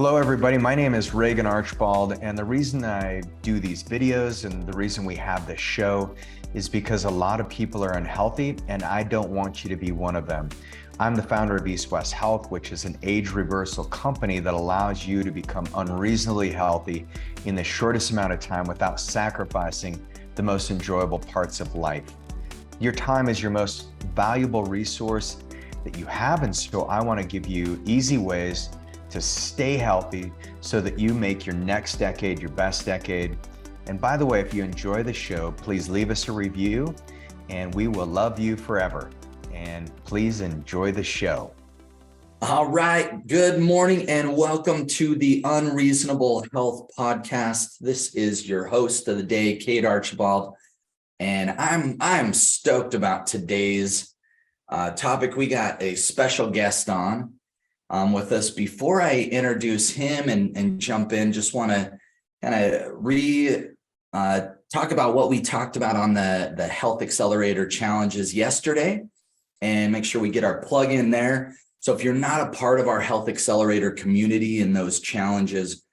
Hello, everybody. My name is Reagan Archibald, and the reason I do these videos and the reason we have this show is because a lot of people are unhealthy, and I don't want you to be one of them. I'm the founder of East West Health, which is an age reversal company that allows you to become unreasonably healthy in the shortest amount of time without sacrificing the most enjoyable parts of life. Your time is your most valuable resource that you have, and so I want to give you easy ways to stay healthy so that you make your next decade your best decade. And by the way, if you enjoy the show, please leave us a review and we will love you forever. And please enjoy the show. All right. Good morning and welcome to the Unreasonable Health Podcast. This is your host of the day, Cade Archibald, and I'm stoked about today's topic. We got a special guest on with us. Before I introduce him and jump in, just want to kind of talk about what we talked about on the Health Accelerator challenges yesterday and make sure we get our plug in there. So if you're not a part of our Health Accelerator community in those challenges,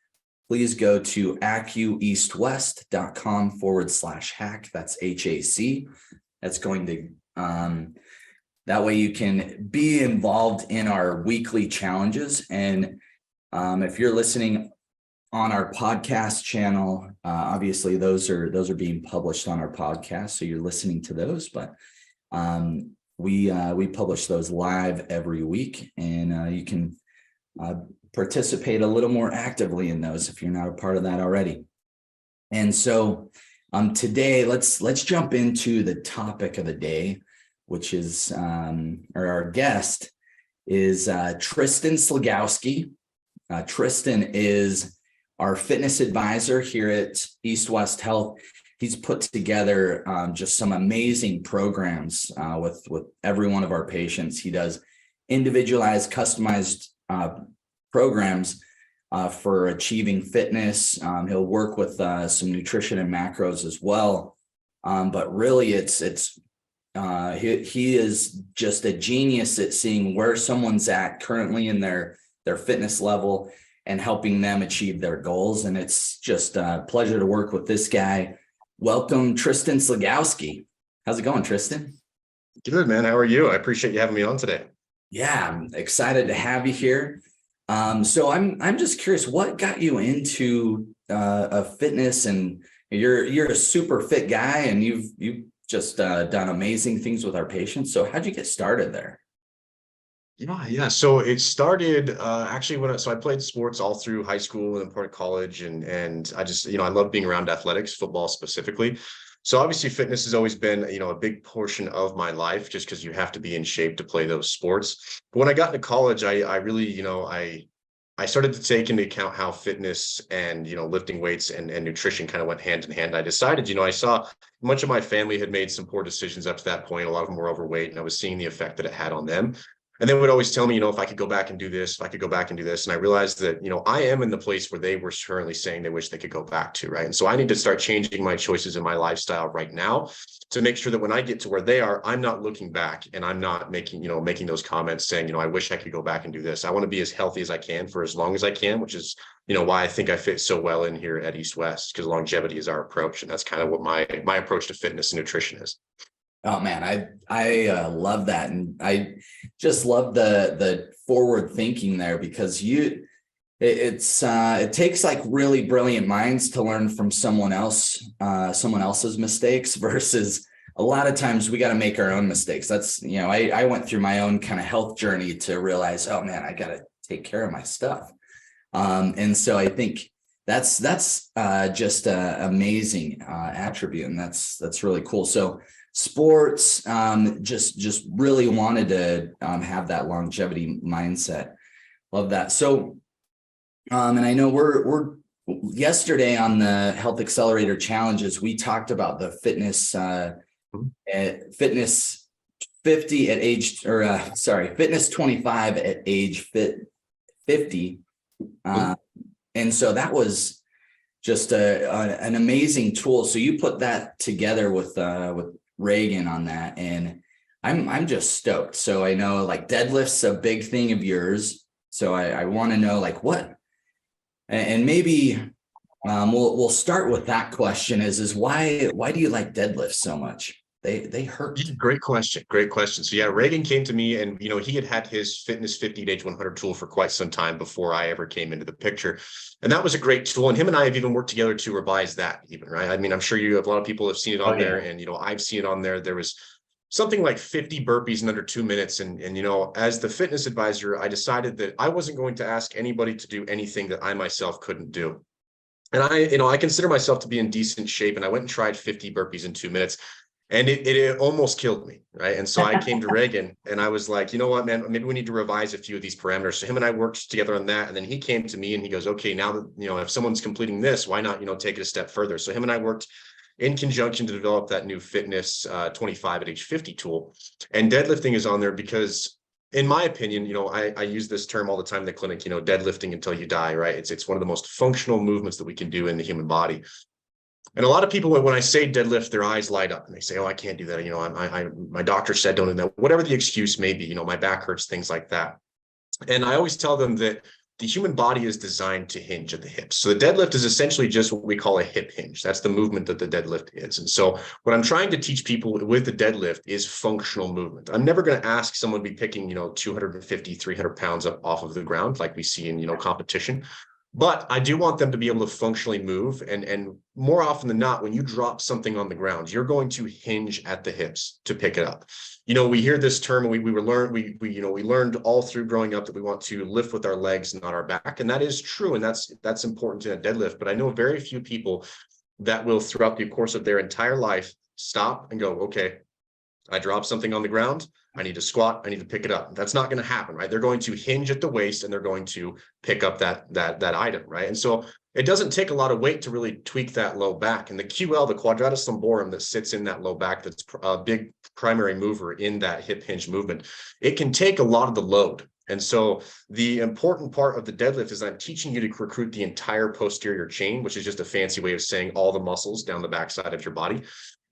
please go to acueastwest.com/hack. That's HAC. That's going to that way you can be involved in our weekly challenges. And if you're listening on our podcast channel, obviously those are being published on our podcast, so you're listening to those. But we publish those live every week, and you can participate a little more actively in those if you're not a part of that already. And so today, let's jump into the topic of the day, which is, or our guest is Trysten Slagowski. Trysten is our fitness advisor here at East West Health. He's put together just some amazing programs with every one of our patients. He does individualized, customized programs for achieving fitness. He'll work with some nutrition and macros as well. But really, he is just a genius at seeing where someone's at currently in their fitness level and helping them achieve their goals. And it's just a pleasure to work with this guy. Welcome, Trysten Slagowski. How's it going, Trysten? Good, man. How are you? I appreciate you having me on today. Yeah, I'm excited to have you here. So I'm just curious, what got you into fitness? And you're a super fit guy, and you've just done amazing things with our patients. So how'd you get started there? Yeah. So it started actually I played sports all through high school and part of college, and I just, I love being around athletics, football specifically. So obviously fitness has always been, a big portion of my life, just because you have to be in shape to play those sports. But when I got into college, I really, I started to take into account how fitness and, lifting weights and nutrition kind of went hand in hand. I decided, I saw much of my family had made some poor decisions up to that point. A lot of them were overweight, and I was seeing the effect that it had on them. And they would always tell me, if I could go back and do this, if I could go back and do this. And I realized that, I am in the place where they were currently saying they wish they could go back to, right? And so I need to start changing my choices in my lifestyle right now to make sure that when I get to where they are, I'm not looking back and I'm not making those comments saying, I wish I could go back and do this. I want to be as healthy as I can for as long as I can, which is, why I think I fit so well in here at East West, because longevity is our approach. And that's kind of what my approach to fitness and nutrition is. Oh man, I love that, and I just love the forward thinking there, because it takes like really brilliant minds to learn from someone else's mistakes, versus a lot of times we got to make our own mistakes. That's I went through my own kind of health journey to realize, oh man, I got to take care of my stuff, and so I think that's just an amazing attribute, and that's really cool. So sports, just really wanted to have that longevity mindset. Love that. So, and I know we're yesterday on the Health Accelerator challenges, we talked about the fitness 50 at age, fitness 25 at age 50. And so that was just an amazing tool. So you put that together with Reagan on that, and I'm just stoked. So I know like deadlift's a big thing of yours. So I want to know like what And maybe we'll start with that question is why do you like deadlifts so much? They hurt. Yeah, great question. Great question. So yeah, Reagan came to me and, he had his Fitness 50 to Age 100 tool for quite some time before I ever came into the picture. And that was a great tool. And him and I have even worked together to revise that even, right? I mean, I'm sure you have a lot of people have seen it on there and, I've seen it on there. There was something like 50 burpees in under 2 minutes. And, as the fitness advisor, I decided that I wasn't going to ask anybody to do anything that I myself couldn't do. And I consider myself to be in decent shape. And I went and tried 50 burpees in 2 minutes. And it almost killed me, right? And so I came to Reagan and I was like, you know what, man, maybe we need to revise a few of these parameters. So him and I worked together on that. And then he came to me and he goes, okay, now that, if someone's completing this, why not, take it a step further? So him and I worked in conjunction to develop that new fitness 25 at age 50 tool. And deadlifting is on there because in my opinion, I use this term all the time in the clinic, deadlifting until you die, right? It's one of the most functional movements that we can do in the human body. And a lot of people, when I say deadlift, their eyes light up and they say, oh, I can't do that. My doctor said don't do that, whatever the excuse may be, my back hurts, things like that. And I always tell them that the human body is designed to hinge at the hips. So the deadlift is essentially just what we call a hip hinge. That's the movement that the deadlift is. And so what I'm trying to teach people with the deadlift is functional movement. I'm never going to ask someone to be picking, 250, 300 pounds up off of the ground like we see in, competition. But I do want them to be able to functionally move. And more often than not, when you drop something on the ground, you're going to hinge at the hips to pick it up. We hear this term and we learned all through growing up that we want to lift with our legs, not our back. And that is true. And that's important in a deadlift. But I know very few people that will throughout the course of their entire life stop and go, okay, I dropped something on the ground. I need to squat. I need to pick it up. That's not going to happen, right? They're going to hinge at the waist and they're going to pick up that item, right? And so it doesn't take a lot of weight to really tweak that low back. And the QL, the quadratus lumborum that sits in that low back, that's a big primary mover in that hip hinge movement. It can take a lot of the load. And so the important part of the deadlift is I'm teaching you to recruit the entire posterior chain, which is just a fancy way of saying all the muscles down the backside of your body,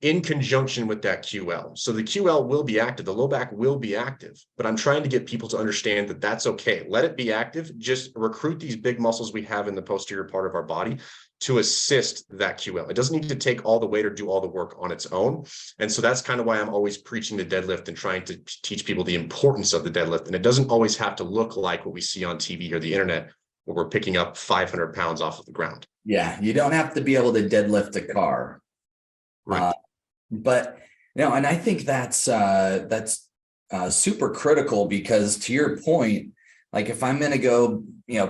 in conjunction with that QL. So the QL will be active, the low back will be active, but I'm trying to get people to understand that that's okay. Let it be active. Just recruit these big muscles we have in the posterior part of our body to assist that QL. It doesn't need to take all the weight or do all the work on its own. And so that's kind of why I'm always preaching the deadlift and trying to teach people the importance of the deadlift. And it doesn't always have to look like what we see on TV or the internet, where we're picking up 500 pounds off of the ground. Yeah, you don't have to be able to deadlift a car. Right. But and I think that's super critical, because to your point, like if I'm going to go,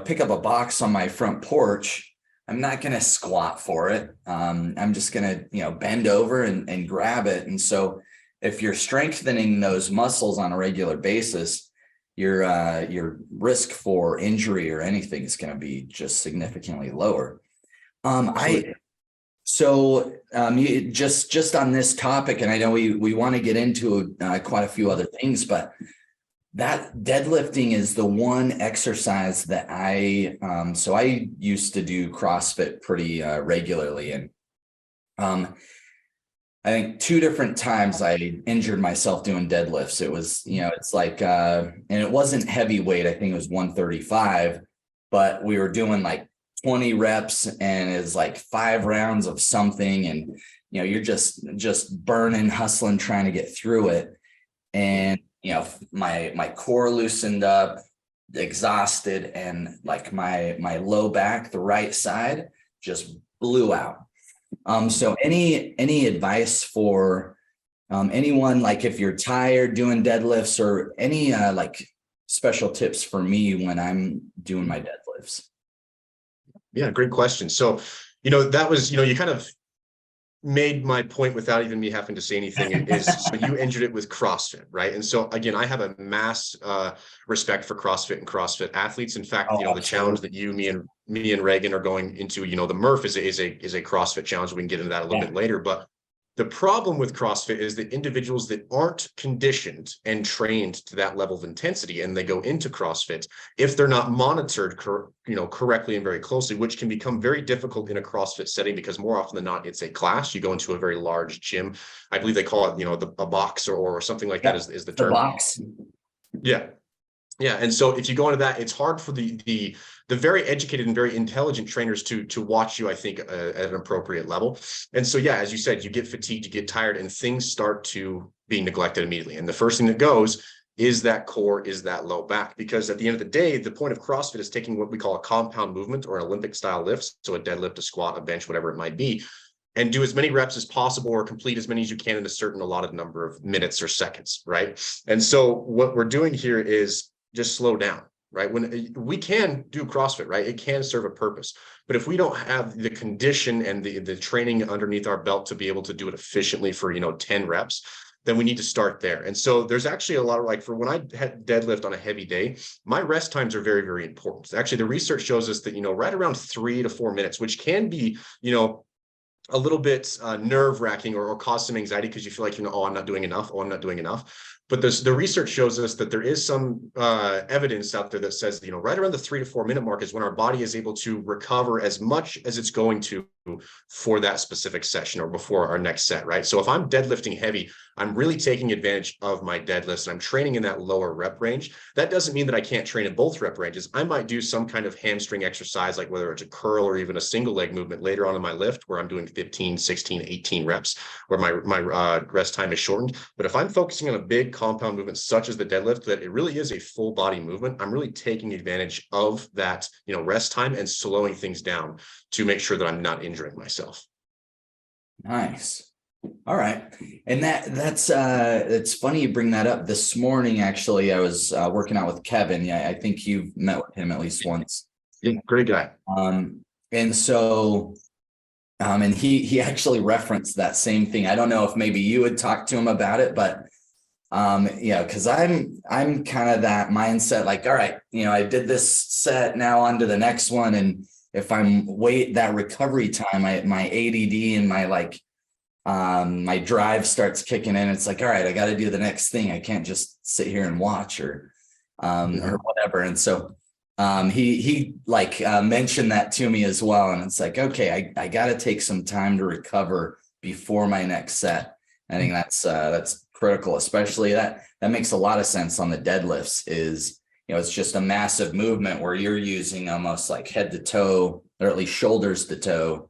pick up a box on my front porch, I'm not going to squat for it. I'm just going to, bend over and grab it. And so if you're strengthening those muscles on a regular basis, your risk for injury or anything is going to be just significantly lower. Just on this topic, and I know we want to get into quite a few other things, but that deadlifting is the one exercise that I used to do CrossFit pretty regularly. And I think 2 different times I injured myself doing deadlifts. It was, it's like, and it wasn't heavyweight. I think it was 135, but we were doing like 20 reps and it's like 5 rounds of something. And, you're just burning, hustling, trying to get through it. And, my core loosened up, exhausted, and like my low back, the right side, just blew out. So any advice for anyone, like if you're tired doing deadlifts, or any like special tips for me when I'm doing my deadlifts? Yeah, great question. So, that was, you kind of made my point without even me having to say anything, is so you injured it with CrossFit, right? And so again, I have a mass respect for CrossFit and CrossFit athletes. In fact, the challenge that me and Reagan are going into, the Murph is a CrossFit challenge. We can get into that a little bit later, but the problem with CrossFit is that individuals that aren't conditioned and trained to that level of intensity, and they go into CrossFit, if they're not monitored, correctly and very closely, which can become very difficult in a CrossFit setting, because more often than not, it's a class. You go into a very large gym. I believe they call it, a box or something like that is the term. The box. Yeah. Yeah, and so if you go into that, it's hard for the very educated and very intelligent trainers to watch you, I think, at an appropriate level. And so, yeah, as you said, you get fatigued, you get tired, and things start to be neglected immediately. And the first thing that goes is that core, is that low back, because at the end of the day, the point of CrossFit is taking what we call a compound movement or an Olympic style lift, so a deadlift, a squat, a bench, whatever it might be, and do as many reps as possible or complete as many as you can in a certain allotted number of minutes or seconds, right? And so what we're doing here is just slow down, right? When we can do CrossFit, right? It can serve a purpose. But if we don't have the condition and the training underneath our belt to be able to do it efficiently for, 10 reps, then we need to start there. And so there's actually a lot of, like, for when I had deadlift on a heavy day, my rest times are very, very important. Actually, the research shows us that, right around 3 to 4 minutes, which can be, a little bit nerve wracking or cause some anxiety because you feel like, oh, I'm not doing enough. Oh, I'm not doing enough. But the research shows us that there is some evidence out there that says, right around the 3 to 4 minute mark is when our body is able to recover as much as it's going to for that specific session or before our next set, right? So if I'm deadlifting heavy, I'm really taking advantage of my deadlifts and I'm training in that lower rep range. That doesn't mean that I can't train in both rep ranges. I might do some kind of hamstring exercise, like whether it's a curl or even a single leg movement later on in my lift where I'm doing 15, 16, 18 reps where my rest time is shortened. But if I'm focusing on a big compound movement such as the deadlift, that it really is a full body movement, I'm really taking advantage of that, rest time and slowing things down to make sure that I'm not injuring myself. Nice. All right. And that's it's funny you bring that up. This morning, actually, I was working out with Kevin. Yeah, I think you've met with him at least once. Yeah, great guy. And so and he actually referenced that same thing. I don't know if maybe you would talk to him about it, but yeah, because I'm kind of that mindset, like, all right, I did this set, now on to the next one. And if I'm that recovery time, my ADD and my drive starts kicking in. It's like, all right, I got to do the next thing. I can't just sit here and watch or whatever. And so he mentioned that to me as well. And it's like, okay, I got to take some time to recover before my next set. I think that's critical, especially that makes a lot of sense on the deadlifts is, it's just a massive movement where you're using almost like head to toe, or at least shoulders to toe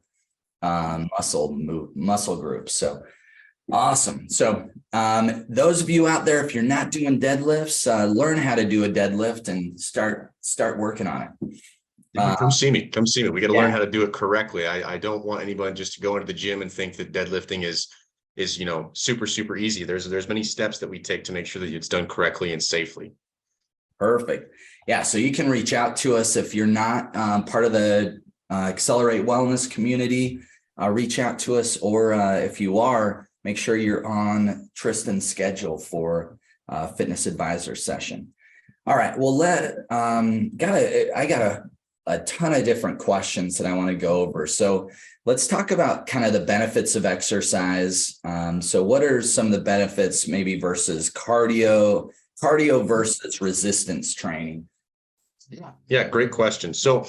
muscle groups. So awesome. So those of you out there, if you're not doing deadlifts, learn how to do a deadlift and start working on it. Come see me. We got to learn how to do it correctly. I don't want anybody just to go into the gym and think that deadlifting is super, super easy. There's many steps that we take to make sure that it's done correctly and safely. Perfect. Yeah. So you can reach out to us if you're not part of the Accelerate Wellness community. Reach out to us, or if you are, make sure you're on Trysten's schedule for a fitness advisor session. All right. Well, I got a ton of different questions that I want to go over. So let's talk about kind of the benefits of exercise. So what are some of the benefits maybe versus cardio versus resistance training? Yeah, great question. So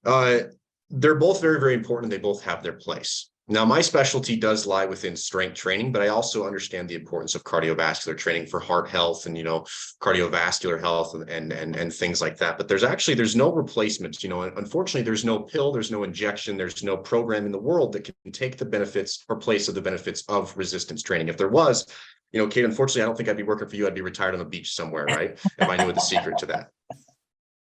they're both very, very important. They both have their place. Now, my specialty does lie within strength training, but I also understand the importance of cardiovascular training for heart health and, cardiovascular health and things like that. But there's no replacement. Unfortunately, there's no pill, there's no injection, there's no program in the world that can take the benefits or place of the benefits of resistance training. If there was, Cade, unfortunately, I don't think I'd be working for you. I'd be retired on the beach somewhere, right? If I knew the secret to that.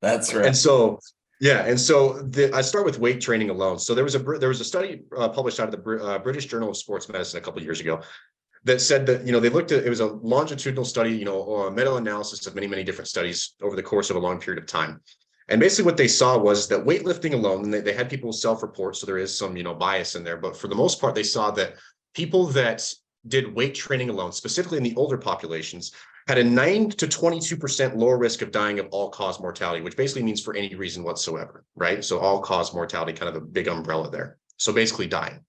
That's right. And so I start with weight training alone. So there was a study published out of the British Journal of Sports Medicine a couple of years ago that said that, they looked at, it was a longitudinal study, a meta-analysis of many, many different studies over the course of a long period of time. And basically what they saw was that weightlifting alone, and they had people self-report, so there is some, bias in there, but for the most part, they saw that people that did weight training alone, specifically in the older populations, had a 9 to 22% lower risk of dying of all-cause mortality, which basically means for any reason whatsoever, right? So all-cause mortality, kind of a big umbrella there. So basically dying.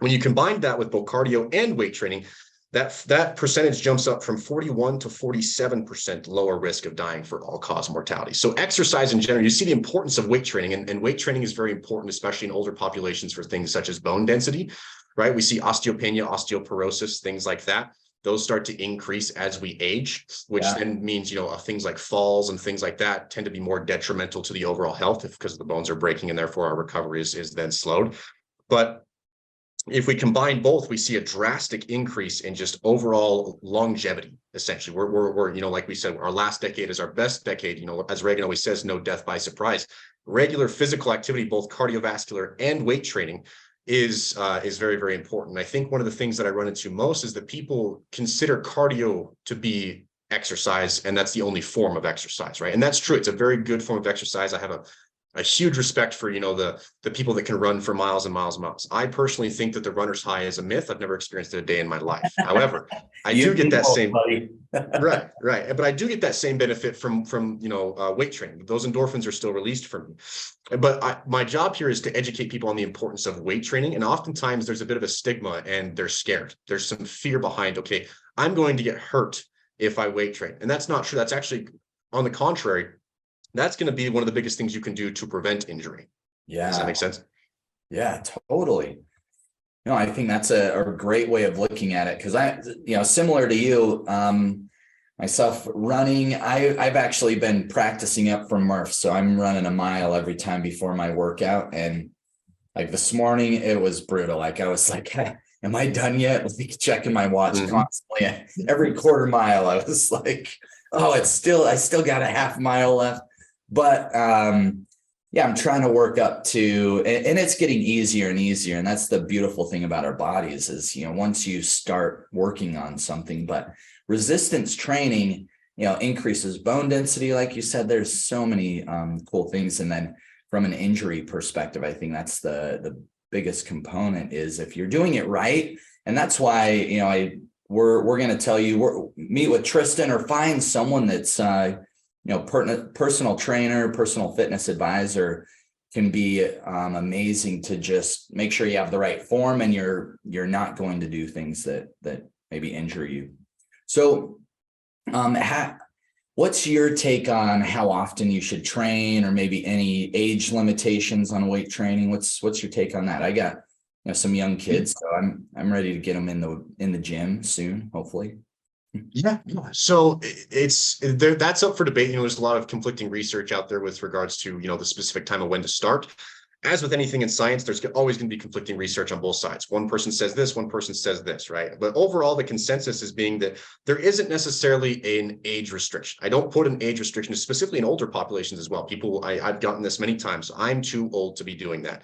When you combine that with both cardio and weight training, that percentage jumps up from 41 to 47% lower risk of dying for all-cause mortality. So exercise in general, you see the importance of weight training, and weight training is very important, especially in older populations for things such as bone density, right? We see osteopenia, osteoporosis, things like that. those start to increase as we age, which then means, things like falls and things like that tend to be more detrimental to the overall health because the bones are breaking and therefore our recovery is then slowed. But if we combine both, we see a drastic increase in just overall longevity. Essentially, we're like we said, our last decade is our best decade. As Reagan always says, no death by surprise. Regular physical activity, both cardiovascular and weight training, is very, very important. I think one of the things that I run into most is that people consider cardio to be exercise, and that's the only form of exercise, right? And that's true. It's a very good form of exercise. I have a huge respect for, the people that can run for miles and miles and miles. I personally think that the runner's high is a myth. I've never experienced it a day in my life. However, I do get that same, right. But I do get that same benefit from weight training. Those endorphins are still released from me. But my job here is to educate people on the importance of weight training. And oftentimes there's a bit of a stigma and they're scared. There's some fear behind, okay, I'm going to get hurt if I weight train. And that's not true. That's actually, on the contrary, that's going to be one of the biggest things you can do to prevent injury. Yeah. Does that make sense? Yeah, totally. I think that's a great way of looking at it. Cause similar to you, myself running, I've actually been practicing up from Murph. So I'm running a mile every time before my workout. And like this morning, it was brutal. Like I was like, hey, am I done yet? Like checking my watch constantly. Every quarter mile, I was like, oh, I still got a half mile left. But I'm trying to work up to, and it's getting easier and easier. And that's the beautiful thing about our bodies is, once you start working on something, but resistance training, increases bone density. Like you said, there's so many cool things. And then from an injury perspective, I think that's the biggest component is if you're doing it right. And that's why, we're going to tell you, meet with Trysten or find someone that's, personal trainer, personal fitness advisor can be amazing to just make sure you have the right form and you're not going to do things that maybe injure you. So what's your take on how often you should train or maybe any age limitations on weight training? What's your take on that? I got some young kids, so I'm ready to get them in the gym soon, hopefully. Yeah. So it's there. That's up for debate. There's a lot of conflicting research out there with regards to, the specific time of when to start. As with anything in science, there's always going to be conflicting research on both sides. One person says this, one person says this, right? But overall, the consensus is being that there isn't necessarily an age restriction. I don't put an age restriction, specifically in older populations as well. I've gotten this many times. I'm too old to be doing that.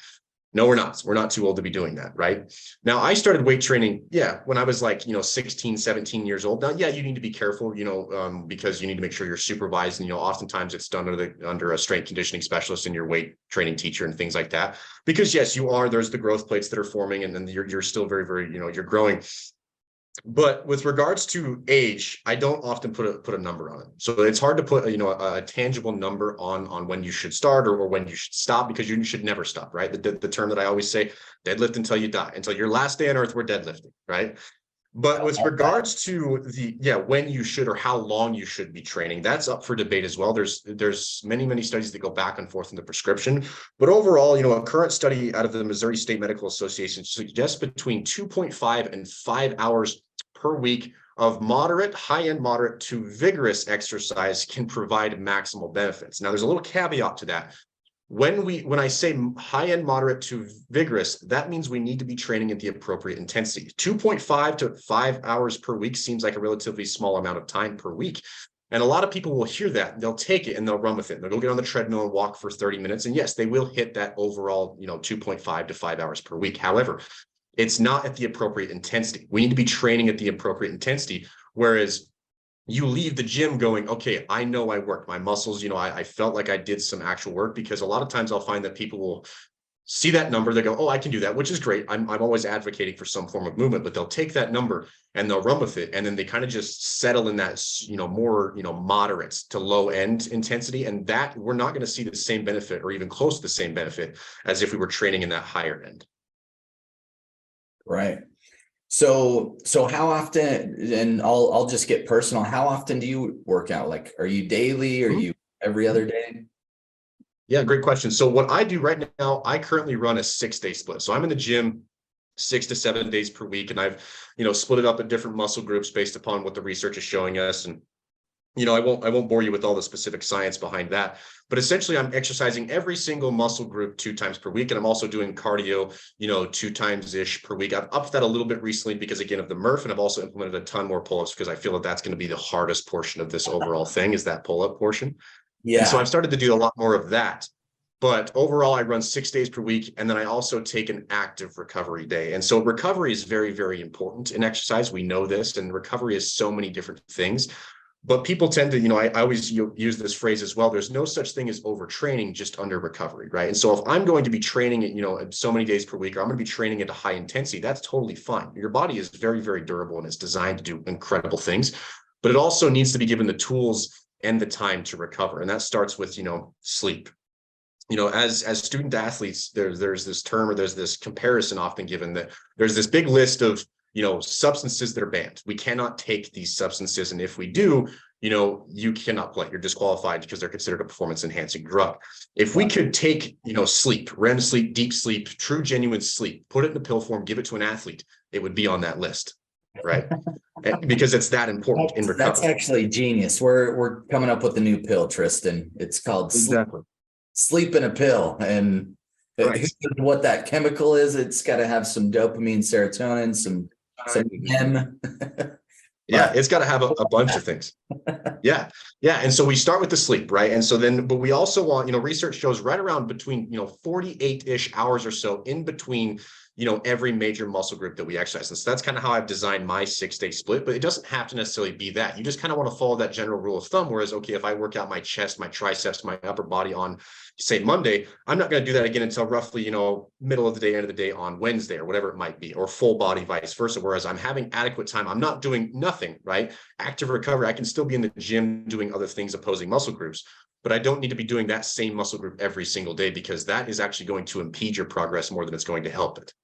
No, we're not. We're not too old to be doing that, right? Now, I started weight training, when I was like, 16, 17 years old. Now, you need to be careful, because you need to make sure you're supervised. And, oftentimes it's done under a strength conditioning specialist and your weight training teacher and things like that. Because yes, there's the growth plates that are forming and then you're still very, very, you're growing. But with regards to age, I don't often put a number on it. So it's hard to put a tangible number on when you should start or when you should stop, because you should never stop, right? The term that I always say, deadlift until you die, until your last day on earth, we're deadlifting, right? But with regards to when you should or how long you should be training, that's up for debate as well. There's many studies that go back and forth in the prescription. But overall, a current study out of the Missouri State Medical Association suggests between 2.5 and 5 hours per week of high-end moderate to vigorous exercise can provide maximal benefits. Now, there's a little caveat to that. When I say high-end moderate to vigorous, that means we need to be training at the appropriate intensity. 2.5 to 5 hours per week seems like a relatively small amount of time per week. And a lot of people will hear that, they'll take it and they'll run with it. They'll go get on the treadmill and walk for 30 minutes. And yes, they will hit that overall, 2.5 to 5 hours per week. However, it's not at the appropriate intensity. We need to be training at the appropriate intensity. Whereas you leave the gym going, okay, I know I worked my muscles. I felt like I did some actual work, because a lot of times I'll find that people will see that number. They go, oh, I can do that, which is great. I'm always advocating for some form of movement, but they'll take that number and they'll run with it. And then they kind of just settle in that, more, moderate to low end intensity. And that we're not going to see the same benefit or even close to the same benefit as if we were training in that higher end. Right. So how often, and I'll just get personal. How often do you work out? Like, are you daily? Or are you every other day? Yeah, great question. So what I do right now, I currently run a 6-day split. So I'm in the gym 6 to 7 days per week. And I've, split it up in different muscle groups based upon what the research is showing us. And, I won't bore you with all the specific science behind that, but essentially I'm exercising every single muscle group 2 times per week. And I'm also doing cardio, 2 times ish per week. I've upped that a little bit recently because again, of the Murph, and I've also implemented a ton more pull-ups because I feel that that's going to be the hardest portion of this overall thing is that pull-up portion. Yeah. And so I've started to do a lot more of that. But overall, I run 6 days per week, and then I also take an active recovery day. And so recovery is very, very important in exercise. We know this, and recovery is so many different things. But people tend to, I always use this phrase as well. There's no such thing as overtraining, just under recovery, right? And so if I'm going to be training it, so many days per week, or I'm going to be training at a high intensity, that's totally fine. Your body is very, very durable, and it's designed to do incredible things. But it also needs to be given the tools and the time to recover. And that starts with, sleep. As student athletes, there's this term, or there's this comparison often given that there's this big list of, substances that are banned. We cannot take these substances. And if we do, you cannot play. You're disqualified because they're considered a performance enhancing drug. If we could take, sleep, REM sleep, deep sleep, true, genuine sleep, put it in a pill form, give it to an athlete, it would be on that list, right? Because it's that important in recovery. That's actually genius. We're coming up with a new pill, Trysten. It's called sleep in a pill. And what that chemical is, it's got to have some dopamine, serotonin, some M. Yeah, it's got to have a bunch of things. Yeah. And so we start with the sleep, right? And so then, but we also want, research shows right around between, 48-ish hours or so in between, every major muscle group that we exercise. And so that's kind of how I've designed my 6-day split, but it doesn't have to necessarily be that. You just kind of want to follow that general rule of thumb. Whereas, okay, if I work out my chest, my triceps, my upper body on, say, Monday, I'm not going to do that again until roughly, middle of the day, end of the day on Wednesday, or whatever it might be, or full body, vice versa. Whereas I'm having adequate time. I'm not doing nothing, right? Active recovery. I can still be in the gym doing other things, opposing muscle groups, but I don't need to be doing that same muscle group every single day, because that is actually going to impede your progress more than it's going to help it.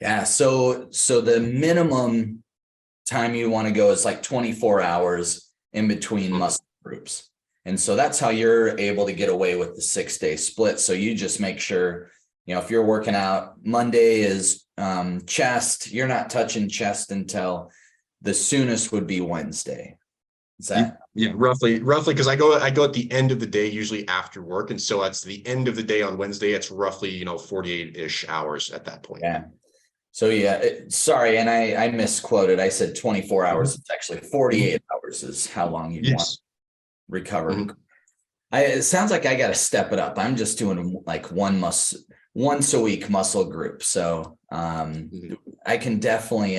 Yeah. So the minimum time you want to go is like 24 hours in between muscle groups. And so that's how you're able to get away with the 6-day split. So you just make sure, if you're working out, Monday is chest, you're not touching chest until the soonest would be Wednesday. Is that? Yeah, roughly, because I go at the end of the day, usually after work. And so that's the end of the day on Wednesday. It's roughly, 48-ish hours at that point. Yeah. So sorry, and I misquoted. I said 24 hours. It's actually 48 hours is how long you want to recover. Mm-hmm. It sounds like I got to step it up. I'm just doing like once a week muscle group. So I can definitely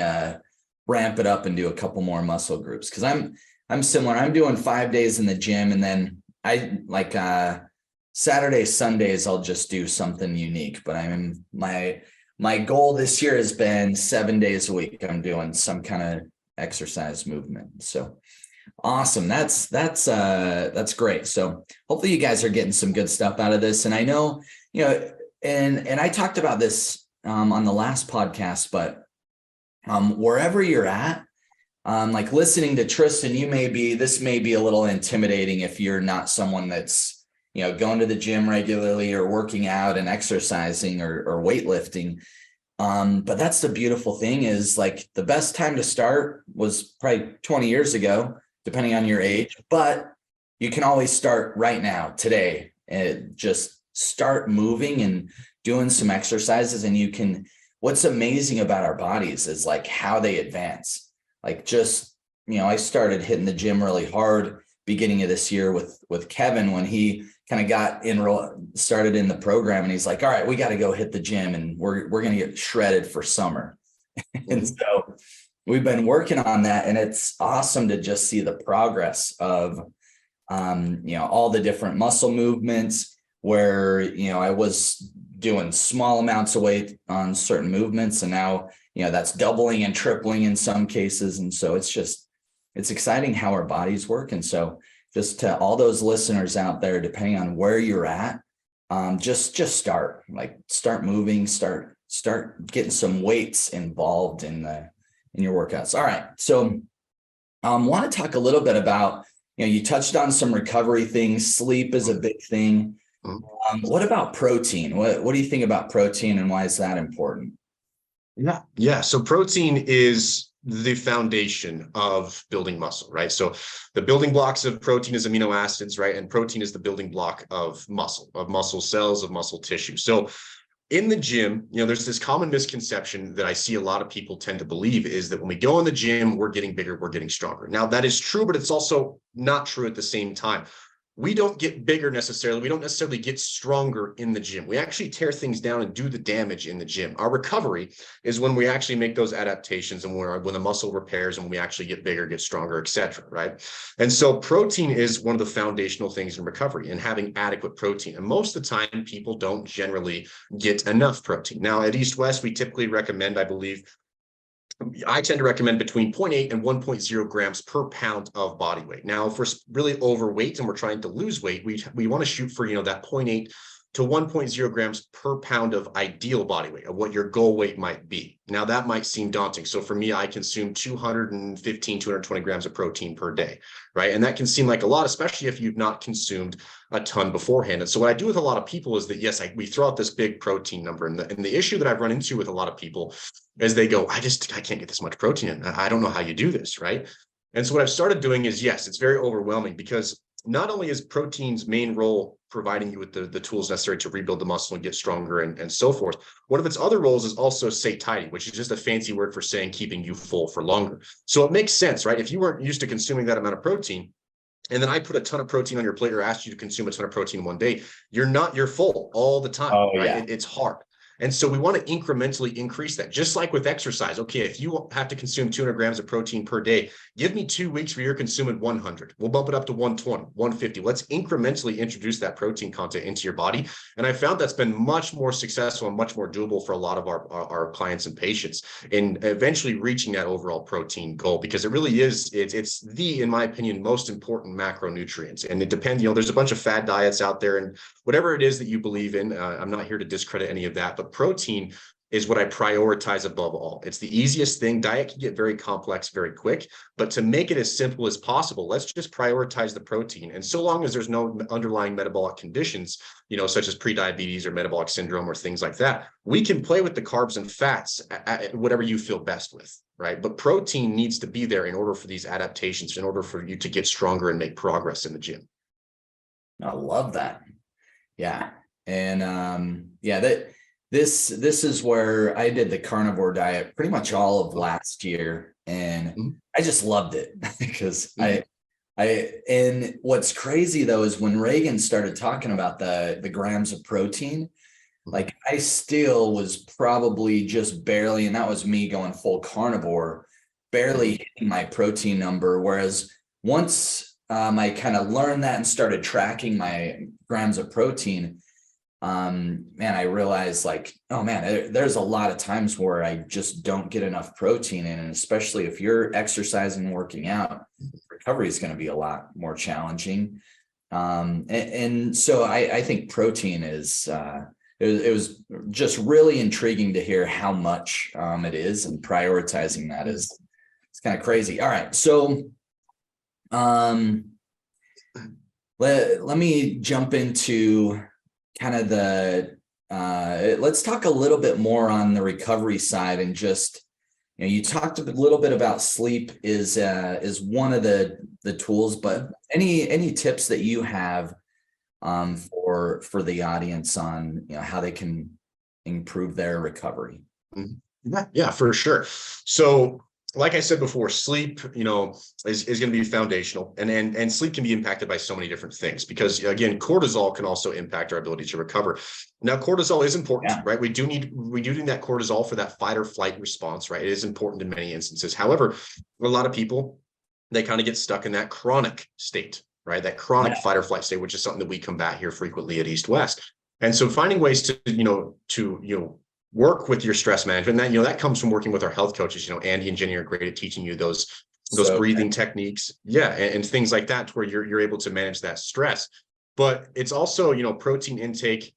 ramp it up and do a couple more muscle groups, because I'm similar. I'm doing 5 days in the gym, and then I like Saturdays, Sundays, I'll just do something unique. But my goal this year has been 7 days a week. I'm doing some kind of exercise movement. So awesome. That's great. So hopefully you guys are getting some good stuff out of this. And I know, and I talked about this on the last podcast, but wherever you're at, like listening to Trysten, this may be a little intimidating if you're not someone that's, going to the gym regularly or working out and exercising or weightlifting. But that's the beautiful thing, is like the best time to start was probably 20 years ago, depending on your age, but you can always start right now, today, and just start moving and doing some exercises. And what's amazing about our bodies is like how they advance. Like just, I started hitting the gym really hard beginning of this year with Kevin, when he kind of started in the program, and he's like, all right, we got to go hit the gym, and we're going to get shredded for summer. And so we've been working on that, and it's awesome to just see the progress of, all the different muscle movements where, I was doing small amounts of weight on certain movements, and now, that's doubling and tripling in some cases. And so it's exciting how our bodies work. And so just to all those listeners out there, depending on where you're at, just start moving, start getting some weights involved in your workouts. All right. So want to talk a little bit about, you touched on some recovery things. Sleep is a big thing. What about protein? What do you think about protein, and why is that important? Yeah. So protein is the foundation of building muscle, right? So the building blocks of protein is amino acids, right? And protein is the building block of muscle cells, of muscle tissue. So in the gym, there's this common misconception that I see a lot of people tend to believe is that when we go in the gym, we're getting bigger, we're getting stronger. Now, that is true, but it's also not true at the same time. We don't get bigger necessarily. We don't necessarily get stronger in the gym. We actually tear things down and do the damage in the gym. Our recovery is when we actually make those adaptations and when the muscle repairs and we actually get bigger, get stronger, et cetera, right? And so protein is one of the foundational things in recovery and having adequate protein. And most of the time, people don't generally get enough protein. Now, at East West, we typically recommend, I tend to recommend between 0.8 and 1.0 grams per pound of body weight. Now, if we're really overweight and we're trying to lose weight, we want to shoot for, that 0.8 to 1.0 grams per pound of ideal body weight, of what your goal weight might be. Now, that might seem daunting. So for me, I consume 215, 220 grams of protein per day, right? And that can seem like a lot, especially if you've not consumed a ton beforehand. And so what I do with a lot of people is that, yes, we throw out this big protein number. And the issue that I've run into with a lot of people is they go, I can't get this much protein in. I don't know how you do this, right? And so what I've started doing is, yes, it's very overwhelming because not only is protein's main role providing you with the tools necessary to rebuild the muscle and get stronger and so forth, one of its other roles is also satiety, which is just a fancy word for saying keeping you full for longer. So it makes sense, right? If you weren't used to consuming that amount of protein, and then I put a ton of protein on your plate or asked you to consume a ton of protein in one day, you're full all the time, Oh, right? yeah. It's hard. And so we want to incrementally increase that, just like with exercise. Okay, if you have to consume 200 grams of protein per day, give me 2 weeks where you're consuming 100. We'll bump it up to 120, 150. Let's incrementally introduce that protein content into your body. And I found that's been much more successful and much more doable for a lot of our clients and patients in eventually reaching that overall protein goal, because it really is, it's in my opinion, most important macronutrients. And it depends, there's a bunch of fad diets out there and whatever it is that you believe in. I'm not here to discredit any of that, but protein is what I prioritize above all. It's the easiest thing. Diet can get very complex very quick, but to make it as simple as possible, let's just prioritize the protein. And so long as there's no underlying metabolic conditions, such as prediabetes or metabolic syndrome or things like that, we can play with the carbs and fats at whatever you feel best with, right? But protein needs to be there in order for these adaptations, in order for you to get stronger and make progress in the gym. I love that. Yeah. And this is where I did the carnivore diet pretty much all of last year. And I just loved it because and what's crazy though, is when Reagan started talking about the grams of protein, like I still was probably just barely, and that was me going full carnivore, barely hitting my protein number. Whereas once I kind of learned that and started tracking my grams of protein, I realized like, oh man, there's a lot of times where I just don't get enough protein in, and especially if you're exercising and working out, recovery is going to be a lot more challenging. And so I think protein is, it was just really intriguing to hear how much it is, and prioritizing that it's kind of crazy. All right. So let me jump into kind of let's talk a little bit more on the recovery side, and just, you talked a little bit about sleep is one of the tools, but any tips that you have for the audience on, how they can improve their recovery? Yeah, for sure. So like I said before, sleep, is going to be foundational, and sleep can be impacted by so many different things, because again, cortisol can also impact our ability to recover. Now, cortisol is important, right? We do need that cortisol for that fight or flight response, right? It is important in many instances. However, a lot of people, they kind of get stuck in that chronic state, right? That chronic fight or flight state, which is something that we combat here frequently at East West. And so finding ways to work with your stress management, that comes from working with our health coaches. Andy and Jenny are great at teaching you those breathing techniques, and things like that, to where you're able to manage that stress. But it's also, protein intake.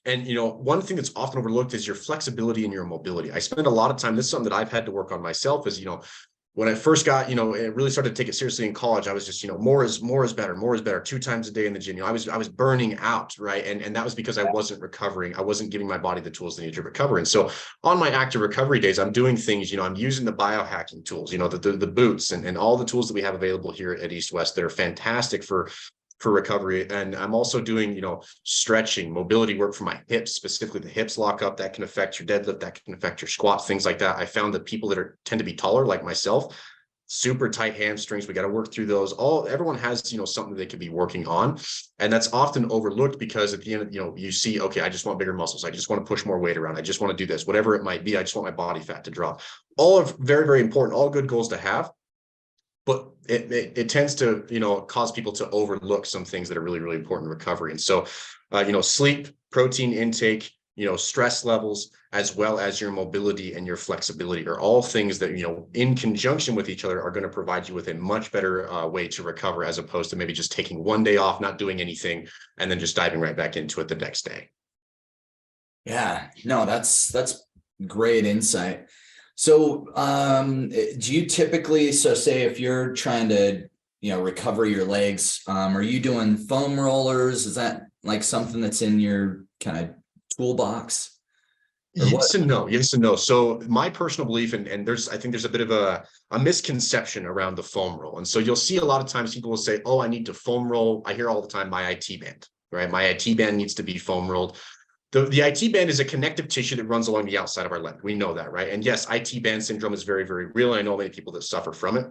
And, one thing that's often overlooked is your flexibility and your mobility. I spend a lot of time, this is something that I've had to work on myself, is, when I first got, it really started to take it seriously in college, I was just, more is better, more is better, 2 times a day in the gym. I was burning out, right? And that was because I wasn't recovering. I wasn't giving my body the tools they need to recover. And so on my active recovery days, I'm doing things, I'm using the biohacking tools, the boots and all the tools that we have available here at East West that are fantastic for recovery. And I'm also doing, stretching, mobility work for my hips, specifically the hips lock up. That can affect your deadlift, that can affect your squat, things like that. I found that people that tend to be taller, like myself, super tight hamstrings, we got to work through those. Everyone has, something they could be working on. And that's often overlooked because at the end, you see, okay, I just want bigger muscles. I just want to push more weight around. I just want to do this, whatever it might be. I just want my body fat to drop. All are very, very important, all good goals to have. But it tends to, cause people to overlook some things that are really, really important in recovery. And so, sleep, protein intake, stress levels, as well as your mobility and your flexibility are all things that, in conjunction with each other are going to provide you with a much better way to recover, as opposed to maybe just taking one day off, not doing anything, and then just diving right back into it the next day. Yeah, no, that's great insight. So, do you typically, say if you're trying to, recover your legs, are you doing foam rollers? Is that like something that's in your kind of toolbox? Yes and no. So my personal belief, and I think there's a bit of a misconception around the foam roll. And so you'll see a lot of times people will say, oh, I need to foam roll. I hear all the time, my IT band, right? My IT band needs to be foam rolled. The IT band is a connective tissue that runs along the outside of our leg. We know that, right? And yes, IT band syndrome is very, very real. I know many people that suffer from it.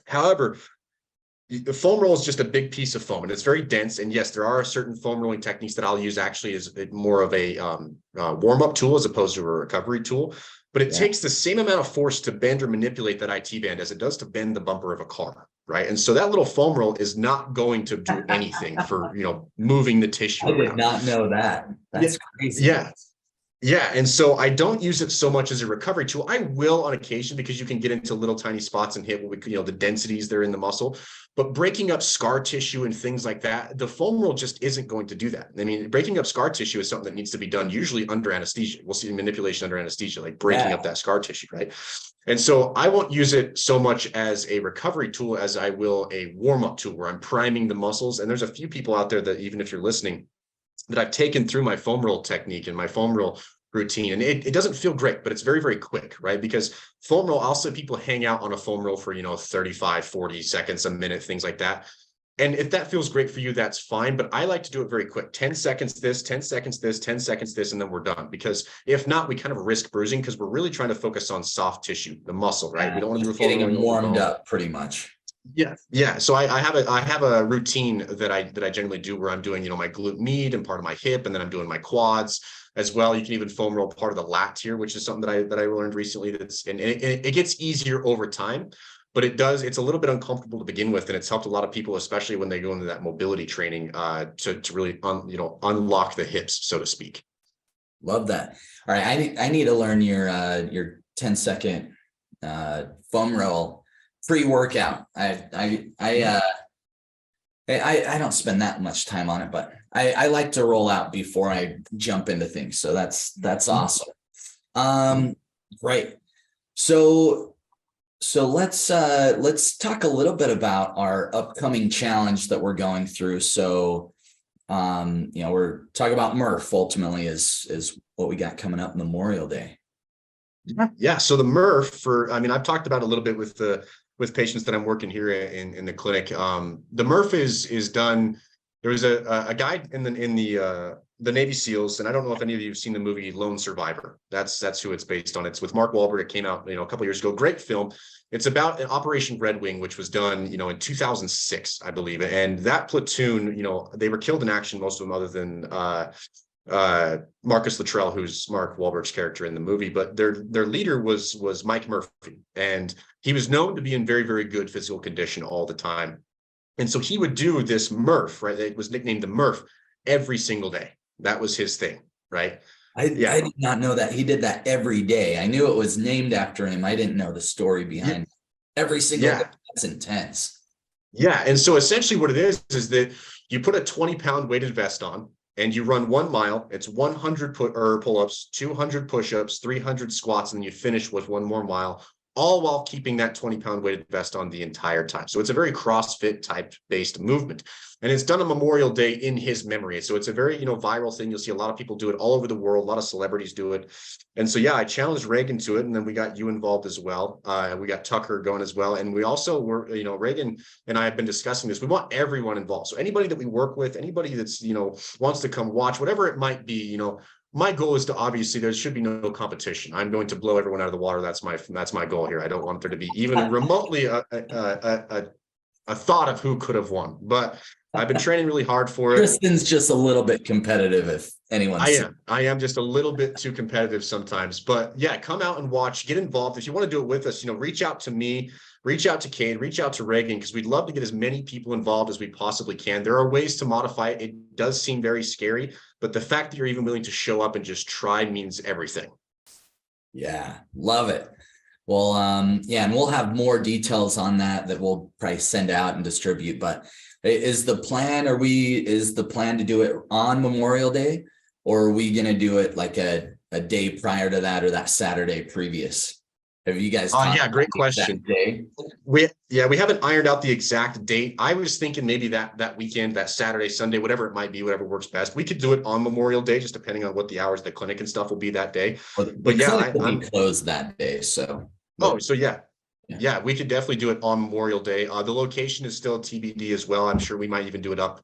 However, the foam roll is just a big piece of foam and it's very dense. And yes, there are certain foam rolling techniques that I'll use actually as more of a warm-up tool as opposed to a recovery tool. But it takes the same amount of force to bend or manipulate that IT band as it does to bend the bumper of a car, right? And so that little foam roll is not going to do anything for, moving the tissue around. I did not know that. That's crazy. Yeah. Yeah. And so I don't use it so much as a recovery tool. I will on occasion because you can get into little tiny spots and hit what we, the densities there in the muscle. But breaking up scar tissue and things like that, the foam roll just isn't going to do that. I mean, breaking up scar tissue is something that needs to be done usually under anesthesia. We'll see manipulation under anesthesia, like breaking up that scar tissue, right? And so I won't use it so much as a recovery tool as I will a warm-up tool where I'm priming the muscles. And there's a few people out there that, even if you're listening, that I've taken through my foam roll technique and my foam roll routine. And it doesn't feel great, but it's very, very quick, right? Because foam roll, also people hang out on a foam roll for, 35, 40 seconds, a minute, things like that. And if that feels great for you, that's fine. But I like to do it very quick. 10 seconds this, 10 seconds this, 10 seconds this, and then we're done. Because if not, we kind of risk bruising because we're really trying to focus on soft tissue, the muscle, right? We don't want to do a foam getting them warmed up pretty much. Yeah. So I have a routine that I generally do where I'm doing, my glute med and part of my hip, and then I'm doing my quads as well. You can even foam roll part of the lat here, which is something that I learned recently. And it gets easier over time, but it's a little bit uncomfortable to begin with, and it's helped a lot of people, especially when they go into that mobility training, to really unlock the hips, so to speak. Love that. All right, I need to learn your 10-second foam roll pre-workout. I don't spend that much time on it, but I like to roll out before I jump into things. So that's awesome. Great. So let's talk a little bit about our upcoming challenge that we're going through. So we're talking about Murph ultimately is what we got coming up Memorial Day. Yeah. So the Murph I've talked about a little bit with patients that I'm working here in the clinic. The Murph is done. There was a guy in the Navy SEALs, and I don't know if any of you have seen the movie Lone Survivor. That's who it's based on. It's with Mark Wahlberg. It came out a couple of years ago. Great film. It's about an Operation Red Wing, which was done in 2006, I believe. And that platoon, they were killed in action, most of them, other than Marcus Luttrell, who's Mark Wahlberg's character in the movie. But their leader was Mike Murphy, and he was known to be in very, very good physical condition all the time. And so he would do this Murph, right? It was nicknamed the Murph every single day. That was his thing, right? I did not know that he did that every day. I knew it was named after him. I didn't know the story behind it. Every single day. That's intense. Yeah. And so essentially what it is that you put a 20-pound weighted vest on and you run 1 mile. It's 100 pull-ups, 200 push-ups, 300 squats, and then you finish with one more mile, all while keeping that 20-pound weighted vest on the entire time. So it's a very CrossFit type based movement. And it's done on Memorial Day in his memory. So it's a very, viral thing. You'll see a lot of people do it all over the world. A lot of celebrities do it. And so, yeah, I challenged Reagan to it. And then we got you involved as well. We got Tucker going as well. And we also were, Reagan and I have been discussing this. We want everyone involved. So anybody that we work with, anybody that's, wants to come watch, whatever it might be, my goal is to, obviously there should be no competition. I'm going to blow everyone out of the water. That's my goal here. I don't want there to be even remotely a thought of who could have won, but I've been training really hard for it. Tristen's just a little bit competitive, if anyone's. I am just a little bit too competitive sometimes, but yeah, come out and watch, get involved. If you want to do it with us, reach out to me, reach out to Cade, reach out to Reagan, because we'd love to get as many people involved as we possibly can. There are ways to modify it. It does seem very scary, but the fact that you're even willing to show up and just try means everything. Yeah, love it. Well, yeah, and we'll have more details on that we'll probably send out and distribute, but is the plan to do it on Memorial Day, or are we going to do it like a day prior to that or that Saturday previous? Have you guys? Yeah, great question. We haven't ironed out the exact date. I was thinking maybe that weekend, that Saturday, Sunday, whatever it might be, whatever works best. We could do it on Memorial Day, just depending on what the hours of the clinic and stuff will be that day. But yeah, I'm closed that day. So. Yeah, we could definitely do it on Memorial Day. The location is still TBD as well. I'm sure we might even do it up,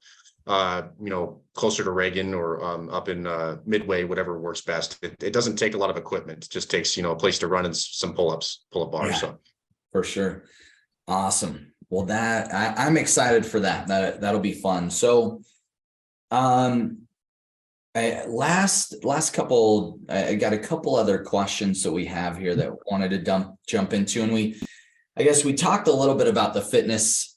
closer to Reagan or up in Midway, whatever works best. It doesn't take a lot of equipment. It just takes, a place to run and some pull-up bars. Yeah, so for sure. Awesome. Well, I'm excited for that. That'll be fun. So, I got a couple other questions that we have here that wanted to jump into, and we talked a little bit about the fitness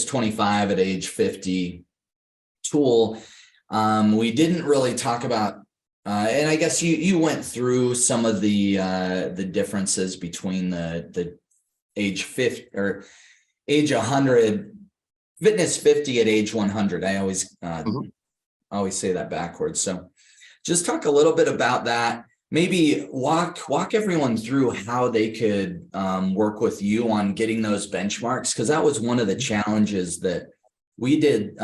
25 at age 50 tool. We didn't really talk about, and I guess you went through some of the differences between the age 50 or age 100. Fitness 50 at age 100. I always say that backwards. So just talk a little bit about that. Maybe walk everyone through how they could work with you on getting those benchmarks, because that was one of the challenges that we did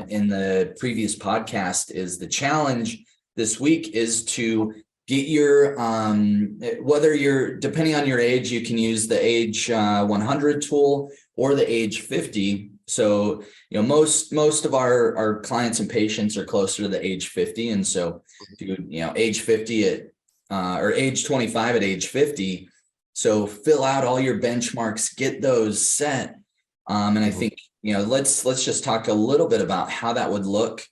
in the previous podcast. Is the challenge this week is to get your whether you're, depending on your age, you can use the age 100 tool or the age 50. So, most of our clients and patients are closer to the age 50. And so, age 50 at, or age 25 at age 50. So fill out all your benchmarks, get those set. And I think, let's just talk a little bit about how that would look.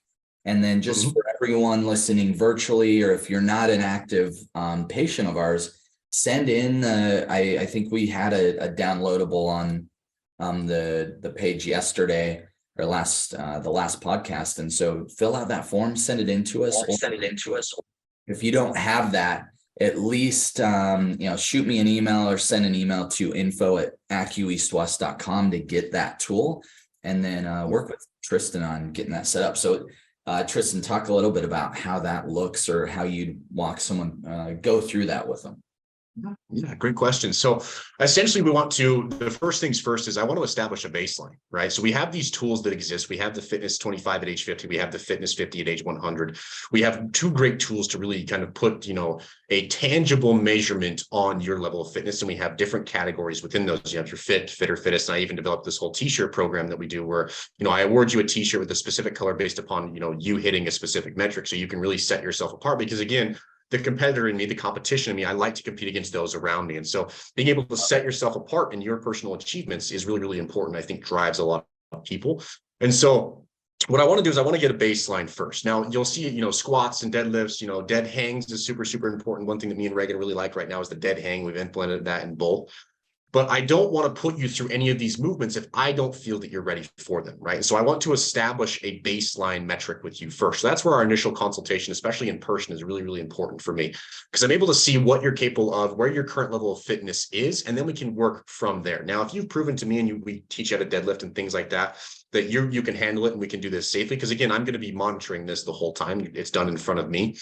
And then just for everyone listening virtually, or if you're not an active patient of ours, send in, I think we had a downloadable on the page yesterday or the last podcast. And so fill out that form, send it in to us. If you don't have that, at least, shoot me an email or send an email to info@acueastwest.com to get that tool, and then work with Trysten on getting that set up. So Trysten, talk a little bit about how that looks, or how you'd walk someone, go through that with them. Yeah, great question. So essentially, the first things first is I want to establish a baseline, right? So we have these tools that exist. We have the Fitness 25 at age 50. We have the Fitness 50 at age 100. We have two great tools to really kind of put, a tangible measurement on your level of fitness. And we have different categories within those. You have your fit, fitter, fittest. And I even developed this whole t-shirt program that we do where, I award you a t-shirt with a specific color based upon, you hitting a specific metric. So you can really set yourself apart, because again, the competitor in me, the competition in me, I like to compete against those around me. And so being able to set yourself apart in your personal achievements is really, really important. I think drives a lot of people. And so what I want to do is I want to get a baseline first. Now you'll see, squats and deadlifts, dead hangs is super, super important. One thing that me and Reagan really like right now is the dead hang. We've implemented that in both. But I don't want to put you through any of these movements if I don't feel that you're ready for them, right? And so I want to establish a baseline metric with you first. So that's where our initial consultation, especially in person, is really, really important for me, because I'm able to see what you're capable of, where your current level of fitness is, and then we can work from there. Now, if you've proven to me, and we teach you how to deadlift and things like that, that you can handle it and we can do this safely, because again, I'm going to be monitoring this the whole time. It's done in front of me.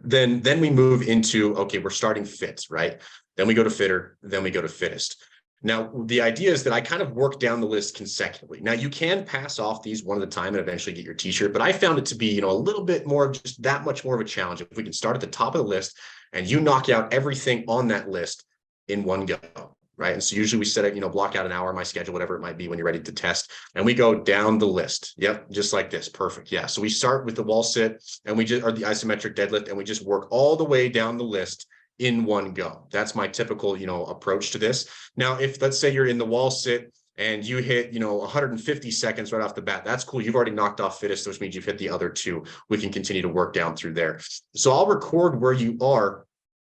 Then we move into, okay, we're starting fit, right? Then we go to fitter, then we go to fittest. Now, the idea is that I kind of work down the list consecutively. Now, you can pass off these one at a time and eventually get your t-shirt, but I found it to be, a little bit more of just that much more of a challenge. If we can start at the top of the list and you knock out everything on that list in one go, right? And so usually we set it, block out an hour, my schedule, whatever it might be when you're ready to test, and we go down the list. Yep, just like this. Perfect. Yeah. So we start with the wall sit and or the isometric deadlift, and we just work all the way down the list in one go. That's my typical, approach to this. Now, if let's say you're in the wall sit and you hit, 150 seconds right off the bat, that's cool. You've already knocked off fittest, which means you've hit the other two. We can continue to work down through there. So I'll record where you are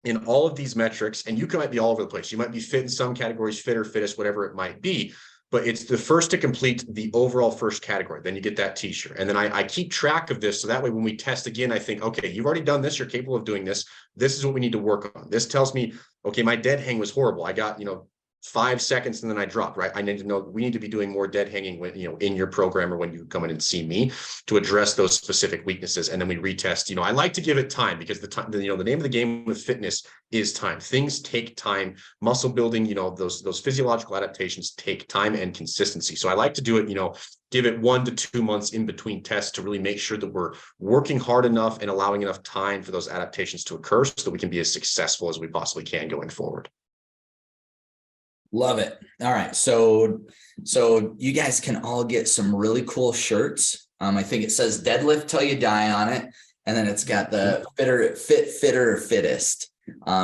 in all of these metrics, and you might be all over the place. You might be fit in some categories, fitter, fittest, whatever it might be. But it's the first to complete the overall first category. Then you get that t-shirt. And then I keep track of this. So that way, when we test again, I think, okay, you've already done this. You're capable of doing this. This is what we need to work on. This tells me, okay, my dead hang was horrible. I got, 5 seconds and then I dropped, right? I need to know we need to be doing more dead hanging when, in your program or when you come in and see me to address those specific weaknesses. And then we retest. I like to give it time because the time, the name of the game with fitness is time. Things take time. Muscle building, those physiological adaptations take time and consistency. So I like to do it, give it 1 to 2 months in between tests to really make sure that we're working hard enough and allowing enough time for those adaptations to occur so that we can be as successful as we possibly can going forward. Love it. All right. So you guys can all get some really cool shirts. I think it says deadlift till you die on it. And then it's got the fitter, fittest.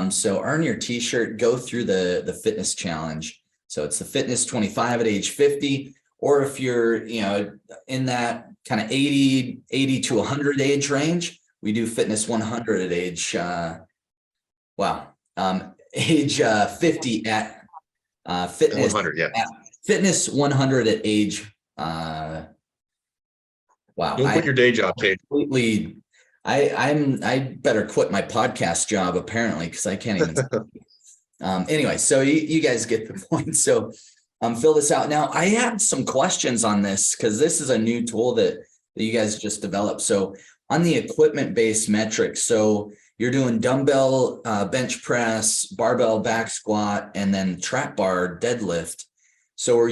So earn your t-shirt, go through the fitness challenge. So it's the fitness 25 at age 50, or if you're, in that kind of 80 to 100 age range, we do fitness 100 at age, age 50 at fitness 100, yeah. Fitness 100 at age wow. Don't quit your day job, Cade. Completely I better quit my podcast job apparently because I can't even anyway, so you guys get the point. So fill this out. Now I had some questions on this because this is a new tool that you guys just developed. So on the equipment-based metrics, so you're doing dumbbell bench press, barbell back squat, and then trap bar deadlift. So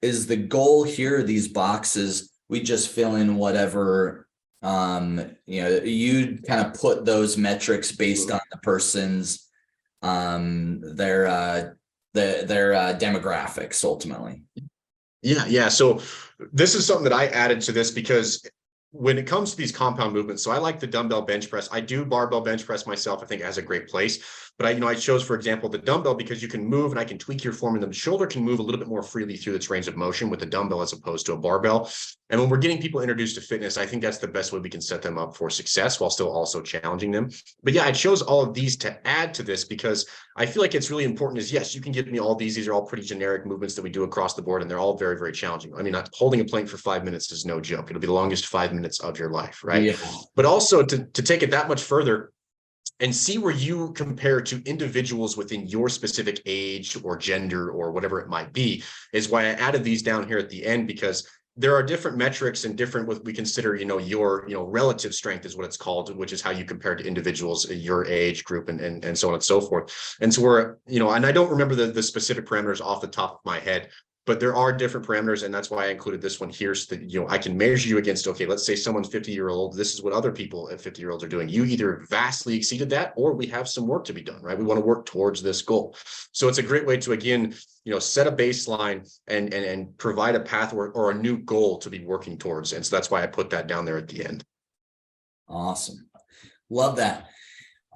is the goal here, these boxes, we just fill in whatever, you kind of put those metrics based on the person's, their demographics ultimately. Yeah. So this is something that I added to this because when it comes to these compound movements, so I like the dumbbell bench press. I do barbell bench press myself. I think it has a great place, but I chose, for example, the dumbbell because you can move and I can tweak your form, and the shoulder can move a little bit more freely through its range of motion with the dumbbell as opposed to a barbell. And when we're getting people introduced to fitness, I think that's the best way we can set them up for success while still also challenging them. But yeah, I chose all of these to add to this because I feel like it's really important is, yes, you can give me all these. These are all pretty generic movements that we do across the board, and they're all very, very challenging. I mean, holding a plank for 5 minutes is no joke. It'll be the longest 5 minutes of your life, right? Yeah. But also to take it that much further and see where you compare to individuals within your specific age or gender or whatever it might be is why I added these down here at the end, because there are different metrics and different what we consider, your, relative strength is what it's called, which is how you compare to individuals, your age group and so on and so forth. And so we're, and I don't remember the specific parameters off the top of my head, but there are different parameters. And that's why I included this one here so that, I can measure you against, okay, let's say someone's 50-year-old. This is what other people at 50-year-olds are doing. You either vastly exceeded that, or we have some work to be done, right? We want to work towards this goal. So it's a great way to, again, set a baseline and provide a path or a new goal to be working towards. And so that's why I put that down there at the end. Awesome. Love that.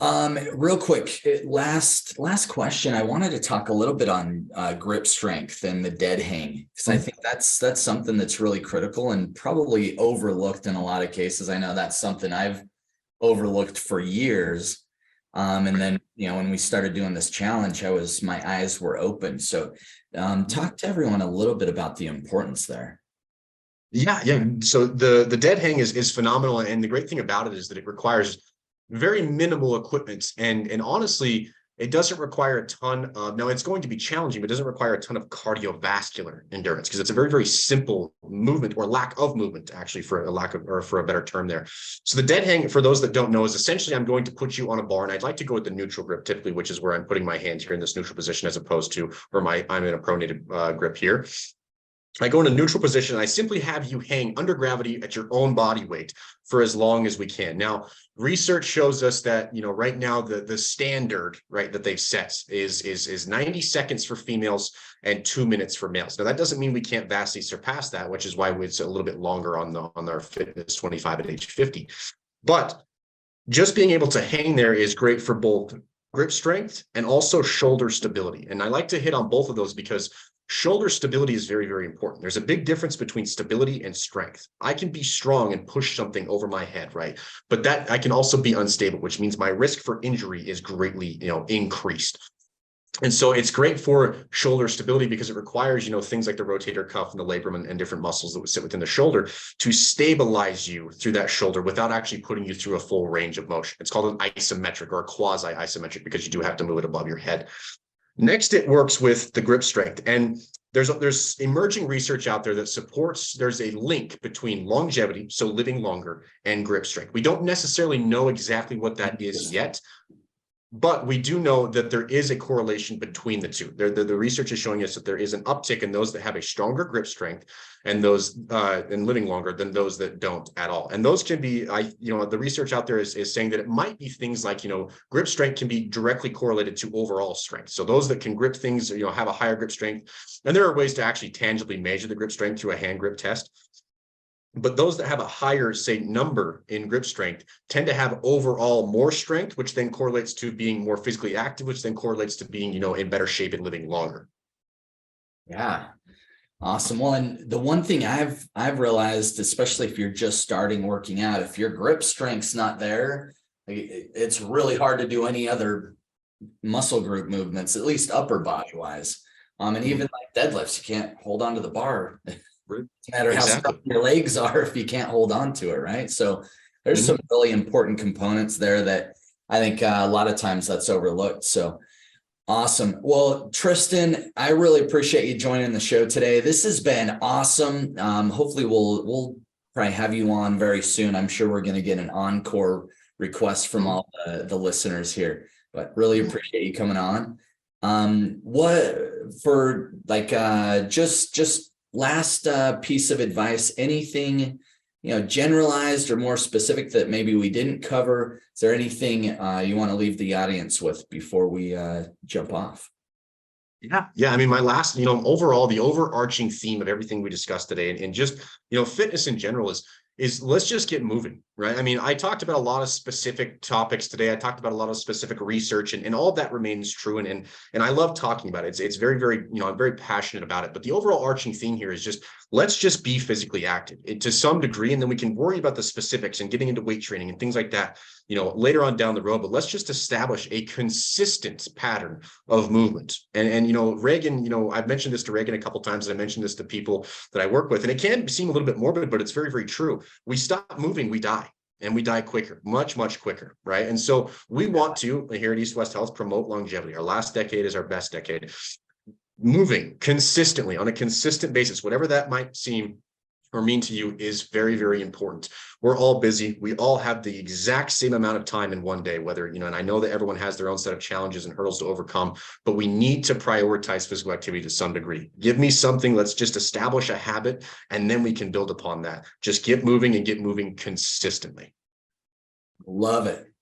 Real quick, last question. I wanted to talk a little bit on grip strength and the dead hang, because I think that's something that's really critical and probably overlooked in a lot of cases. I know that's something I've overlooked for years. And then, when we started doing this challenge, my eyes were open. So talk to everyone a little bit about the importance there. Yeah. So the dead hang is phenomenal. And the great thing about it is that it requires very minimal equipment. And honestly, It doesn't require a ton of, now it's going to be challenging, but it doesn't require a ton of cardiovascular endurance because it's a very, very simple movement or lack of movement, actually, for a lack of, or for a better term there. So the dead hang, for those that don't know, is essentially I'm going to put you on a bar, and I'd like to go with the neutral grip typically, which is where I'm putting my hand here in this neutral position as opposed to where I'm in a pronated grip here. I go in a neutral position and I simply have you hang under gravity at your own body weight for as long as we can. Now, research shows us that, you know, right now the standard, right, that they've set is 90 seconds for females and 2 minutes for males. Now, that doesn't mean we can't vastly surpass that, which is why it's a little bit longer on our fitness 25 at age 50. But just being able to hang there is great for both grip strength and also shoulder stability. And I like to hit on both of those because shoulder stability is very, very important. There's a big difference between stability and strength. I can be strong and push something over my head, right? But that I can also be unstable, which means my risk for injury is greatly, increased. And so it's great for shoulder stability because it requires, things like the rotator cuff and the labrum and different muscles that would sit within the shoulder to stabilize you through that shoulder without actually putting you through a full range of motion. It's called an isometric or a quasi-isometric because you do have to move it above your head. Next, it works with the grip strength. And there's emerging research out there that supports there's a link between longevity, so living longer, and grip strength. We don't necessarily know exactly what that is yet, but we do know that there is a correlation between the two. The research is showing us that there is an uptick in those that have a stronger grip strength and those and living longer than those that don't at all. And those can be, the research out there is saying that it might be things like, grip strength can be directly correlated to overall strength. So those that can grip things, have a higher grip strength. And there are ways to actually tangibly measure the grip strength through a hand grip test. But those that have a higher, say, number in grip strength tend to have overall more strength, which then correlates to being more physically active, which then correlates to being, in better shape and living longer. Yeah. Awesome. Well, and the one thing I've realized, especially if you're just starting working out, if your grip strength's not there, it's really hard to do any other muscle group movements, at least upper body wise. And even like deadlifts, you can't hold on to the bar. No matter how strong your legs are if you can't hold on to it, right? So there's some really important components there that I think a lot of times that's overlooked. So awesome. Well, Trysten, I really appreciate you joining the show today. This has been awesome. Hopefully we'll probably have you on very soon. I'm sure we're going to get an encore request from all the listeners here, but really appreciate you coming on. What for like just last piece of advice, anything, generalized or more specific that maybe we didn't cover? Is there anything you want to leave the audience with before we jump off? Yeah. I mean, my last, overall, the overarching theme of everything we discussed today and just, fitness in general is let's just get moving, right? I mean, I talked about a lot of specific topics today. I talked about a lot of specific research and all of that remains true. And I love talking about it. It's very, very, I'm very passionate about it. But the overall arching theme here is just, let's just be physically active to some degree. And then we can worry about the specifics and getting into weight training and things like that, later on down the road. But let's just establish a consistent pattern of movement. And Reagan, I've mentioned this to Reagan a couple of times, and I mentioned this to people that I work with, and it can seem a little bit morbid, but it's very, very true. We stop moving, we die. And we die quicker, much, much quicker, right? And so we want to, here at East West Health, promote longevity. Our last decade is our best decade. Moving consistently on a consistent basis, whatever that might seem or mean to you, is very, very important. We're all busy. We all have the exact same amount of time in one day, whether, and I know that everyone has their own set of challenges and hurdles to overcome, but we need to prioritize physical activity to some degree. Give me something, let's just establish a habit, and then we can build upon that. Just get moving and get moving consistently. Love it.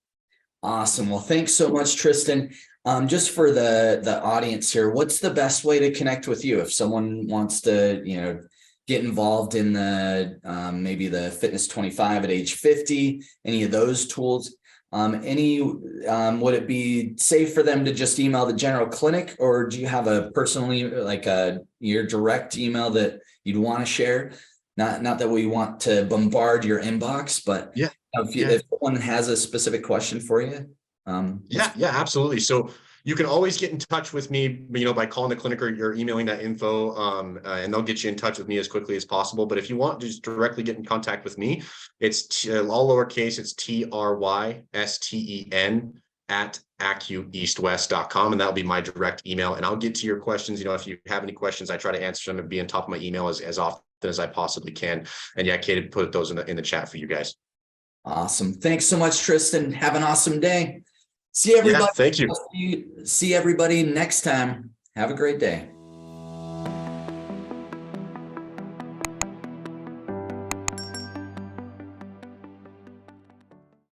Awesome. Well, thanks so much, Trysten. Just for the audience here, what's the best way to connect with you if someone wants to, get involved in the maybe the Fitness 25 at age 50, any of those tools? Would it be safe for them to just email the general clinic, or do you have a personally, like your direct email that you'd want to share? Not that we want to bombard your inbox, but if someone has a specific question for you. Absolutely. So you can always get in touch with me, by calling the clinic or you're emailing that info, and they'll get you in touch with me as quickly as possible. But if you want to just directly get in contact with me, it's all lowercase, it's Trysten acueastwest.com, and that'll be my direct email. And I'll get to your questions. If you have any questions, I try to answer them and be on top of my email as often as I possibly can. And yeah, Cade put those in the chat for you guys. Awesome. Thanks so much, Trysten. Have an awesome day. See everybody. Yeah, thank you. See everybody next time. Have a great day.